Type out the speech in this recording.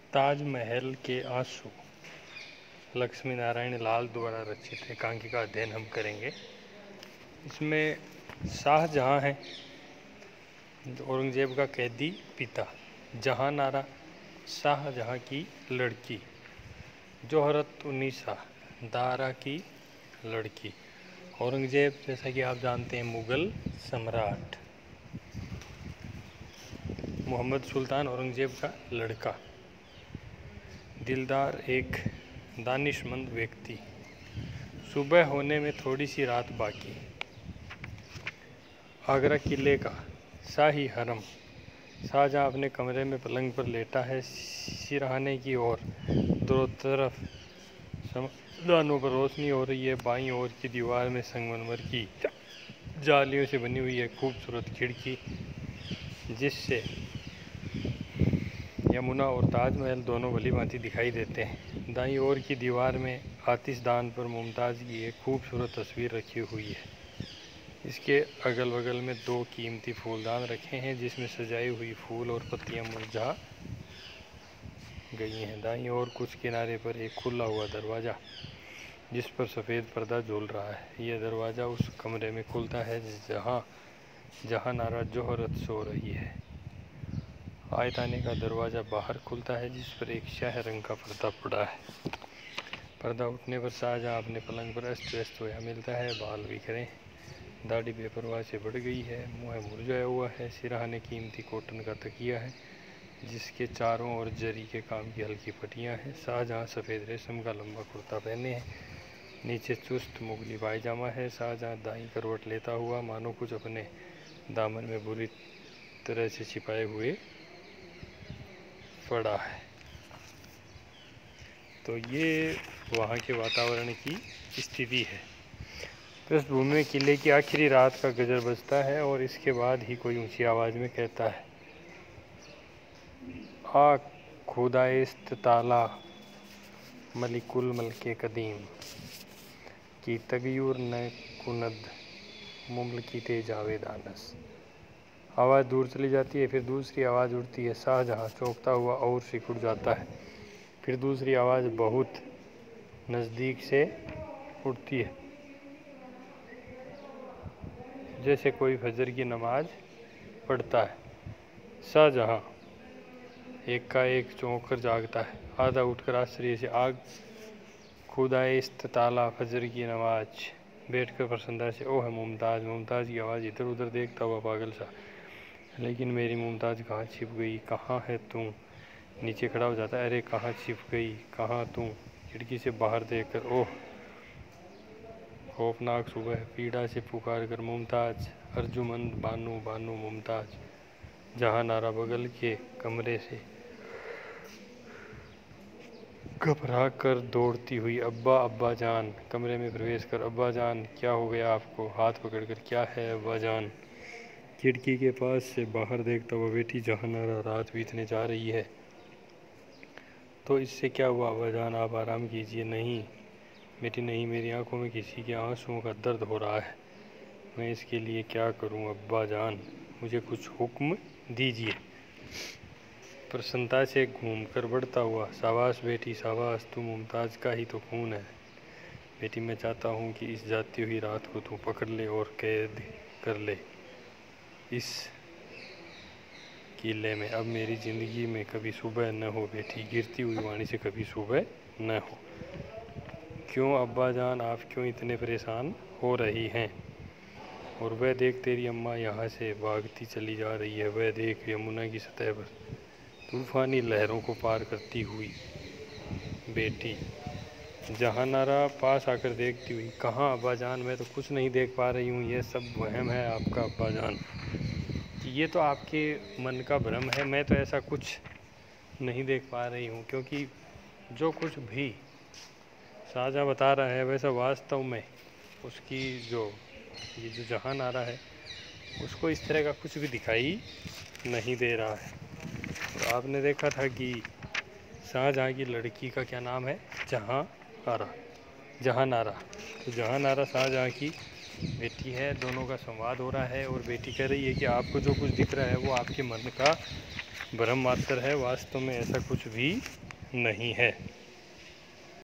ताजमहल के आंसू लक्ष्मी नारायण लाल द्वारा रचित एकांकी का अध्ययन हम करेंगे। इसमें शाहजहां है, औरंगजेब का कैदी पिता। जहांनारा शाहजहां की लड़की। जोहरत उन्नीसा दारा की लड़की। औरंगजेब जैसा कि आप जानते हैं मुगल सम्राट। मोहम्मद सुल्तान औरंगजेब का लड़का। दिलदार एक दानिशमंद व्यक्ति। सुबह होने में थोड़ी सी रात बाकी। आगरा किले का शाही हरम। शाहजहां अपने कमरे में पलंग पर लेटा है, सिरहाने की ओर दोनों तरफ समदानों पर रोशनी हो रही है। बाईं ओर की दीवार में संगमरमर की जालियों से बनी हुई है खूबसूरत खिड़की, जिससे यमुना और ताजमहल दोनों भली भांति दिखाई देते हैं। दाईं ओर की दीवार में आतिशदान पर मुमताज़ की एक खूबसूरत तस्वीर रखी हुई है। इसके अगल बगल में दो कीमती फूलदान रखे हैं, जिसमें सजाई हुई फूल और पत्तियां मुरझा गई हैं। दाईं ओर कुछ किनारे पर एक खुला हुआ दरवाज़ा, जिस पर सफ़ेद पर्दा झूल रहा है। यह दरवाज़ा उस कमरे में खुलता है जहांनारा जोहरत सो रही है। आयताने का दरवाज़ा बाहर खुलता है, जिस पर एक स्याह रंग का पर्दा पड़ा है। पर्दा उठने पर शाहजहां अपने पलंग पर अस्त व्यस्त होया मिलता है। बाल बिखरे, दाढ़ी बेपरवाह से बढ़ गई है, मुँह मुरझाया हुआ है। सिरहाने कीमती कॉटन का तकिया है, जिसके चारों ओर जरी के काम की हल्की पट्टियाँ हैं। शाहजहां सफ़ेद रेशम का लंबा कुर्ता पहने हैं, नीचे चुस्त मुगली पायजामा है। शाहजहां दाईं करवट लेता हुआ मानो कुछ अपने दामन में बुरी तरह से छिपाए हुए पड़ा है। तो ये वहाँ के वातावरण की स्थिति है। पृष्ठभूमि में किले की आखिरी रात का गजर बजता है और इसके बाद ही कोई ऊंची आवाज़ में कहता है, आ खुदाइस्त ताला मलिकुल मलके कदीम की तगयूर न कुनद मुमलकिते जावेदानस। आवाज़ दूर चली जाती है, फिर दूसरी आवाज़ उठती है। शाहजहां चौंकता हुआ और सिकुड़ जाता है। फिर दूसरी आवाज़ बहुत नज़दीक से उठती है, जैसे कोई फजर की नमाज पढ़ता है। शाहजहां एक चौंक कर जागता है। आधा उठकर आश्चर्य से, आग खुदाए इस्ताला फजर की नमाज। बैठकर प्रसन्नता से, ओह मुमताज़। मुमताज़ की आवाज़। इधर उधर देखता हुआ पागल सा, लेकिन मेरी मुमताज़ कहाँ छिप गई? कहाँ है तू? नीचे खड़ा हो जाता है। अरे कहाँ छिप गई? कहाँ तू? खिड़की से बाहर देखकर, ओह खौफनाक सुबह। पीड़ा से पुकार कर, मुमताज़। अर्जुमंद बानो बानो मुमताज़। जहांनारा बगल के कमरे से घबरा कर दौड़ती हुई, अब्बा अब्बा जान। कमरे में प्रवेश कर, अब्बा जान क्या हो गया आपको? हाथ पकड़कर, क्या है अब्बा जान? खिड़की के पास से बाहर देखता हुआ, बेटी जहांनारा, रात बीतने जा रही है। तो इससे क्या हुआ अब्बा जान? आप आराम कीजिए। नहीं बेटी नहीं, मेरी आंखों में किसी के आंसुओं का दर्द हो रहा है। मैं इसके लिए क्या करूं अब्बा जान? मुझे कुछ हुक्म दीजिए। प्रसन्नता से घूमकर बढ़ता हुआ, शाबाश बेटी शाबाश, तू मुमताज़ का ही तो खून है। बेटी मैं चाहता हूँ कि इस जाती हुई रात को तू पकड़ ले और कैद कर ले इस किले में। अब मेरी ज़िंदगी में कभी सुबह न हो बेटी, गिरती हुई वाणी से, कभी सुबह न हो। क्यों अब्बा जान, आप क्यों इतने परेशान हो रही हैं? और वह देख, तेरी अम्मा यहाँ से भागती चली जा रही है। वह देख, यमुना की सतह पर तूफानी लहरों को पार करती हुई बेटी। जहांनारा पास आकर देखती हुई, कहाँ अब्बा जान? मैं तो कुछ नहीं देख पा रही हूँ। यह सब वहम है आपका अब्बा जान। ये तो आपके मन का भ्रम है। मैं तो ऐसा कुछ नहीं देख पा रही हूँ, क्योंकि जो कुछ भी शाहजहां बता रहा है वैसा वास्तव में उसकी ये जो जहांनारा है, उसको इस तरह का कुछ भी दिखाई नहीं दे रहा है। तो आपने देखा था कि शाहजहां की लड़की का क्या नाम है? जहांनारा। तो जहांनारा शाहजहां की बेटी है। दोनों का संवाद हो रहा है और बेटी कह रही है कि आपको जो कुछ दिख रहा है वो आपके मन का भ्रम मात्र है, वास्तव में ऐसा कुछ भी नहीं है।